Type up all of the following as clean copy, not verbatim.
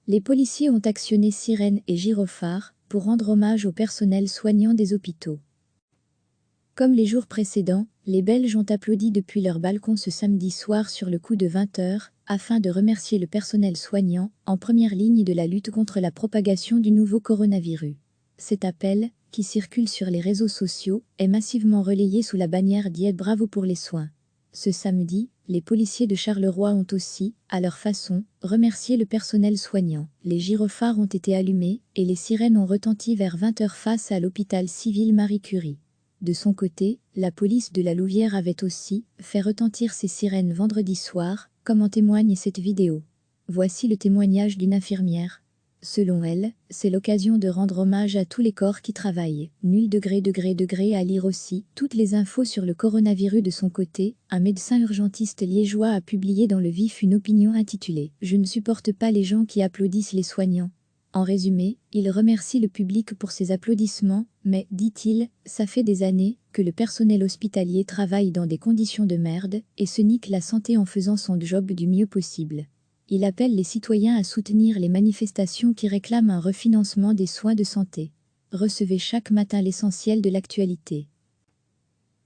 Les policiers ont actionné sirènes et gyrophares pour rendre hommage au personnel soignant des hôpitaux. Comme les jours précédents, les Belges ont applaudi depuis leur balcon ce samedi soir sur le coup de 20 h, afin de remercier le personnel soignant, en première ligne de la lutte contre la propagation du nouveau coronavirus. Cet appel, qui circule sur les réseaux sociaux, est massivement relayé sous la bannière d'Ied Bravo pour les soins. Ce samedi, les policiers de Charleroi ont aussi, à leur façon, remercié le personnel soignant. Les gyrophares ont été allumés et les sirènes ont retenti vers 20 h face à l'hôpital civil Marie Curie. De son côté, la police de la Louvière avait aussi fait retentir ses sirènes vendredi soir, comme en témoigne cette vidéo. Voici le témoignage d'une infirmière. Selon elle, c'est l'occasion de rendre hommage à tous les corps qui travaillent. Nul degré à lire aussi toutes les infos sur le coronavirus. De son côté, un médecin urgentiste liégeois a publié dans Le Vif une opinion intitulée « Je ne supporte pas les gens qui applaudissent les soignants ». En résumé, il remercie le public pour ses applaudissements, mais, dit-il, ça fait des années que le personnel hospitalier travaille dans des conditions de merde et se nique la santé en faisant son job du mieux possible. Il appelle les citoyens à soutenir les manifestations qui réclament un refinancement des soins de santé. Recevez chaque matin l'essentiel de l'actualité.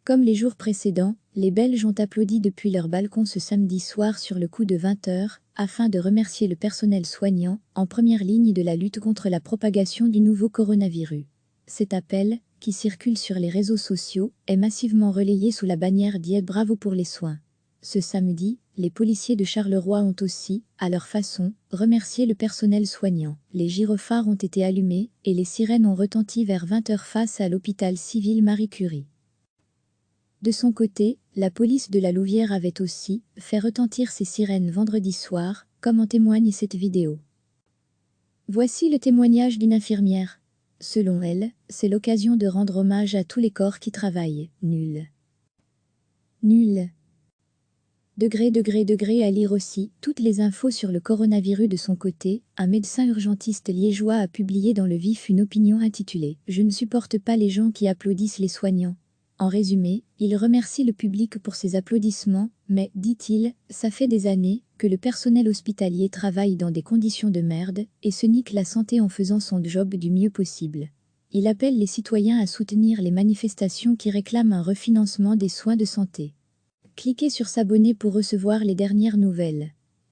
Comme les jours précédents, les Belges ont applaudi depuis leur balcon ce samedi soir sur le coup de 20 h, afin de remercier le personnel soignant, en première ligne de la lutte contre la propagation du nouveau coronavirus. Cet appel, qui circule sur les réseaux sociaux, est massivement relayé sous la bannière d'Ied Bravo pour les soins. Ce samedi, les policiers de Charleroi ont aussi, à leur façon, remercié le personnel soignant. Les gyrophares ont été allumés et les sirènes ont retenti vers 20 h face à l'hôpital civil Marie Curie. De son côté, la police de la Louvière avait aussi fait retentir ses sirènes vendredi soir, comme en témoigne cette vidéo. Voici le témoignage d'une infirmière. Selon elle, c'est l'occasion de rendre hommage à tous les corps qui travaillent. Nul degré à lire aussi toutes les infos sur le coronavirus. De son côté, un médecin urgentiste liégeois a publié dans Le Vif une opinion intitulée « Je ne supporte pas les gens qui applaudissent les soignants ». En résumé, il remercie le public pour ses applaudissements, mais, dit-il, ça fait des années que le personnel hospitalier travaille dans des conditions de merde et se nique la santé en faisant son job du mieux possible. Il appelle les citoyens à soutenir les manifestations qui réclament un refinancement des soins de santé. Cliquez sur s'abonner pour recevoir les dernières nouvelles.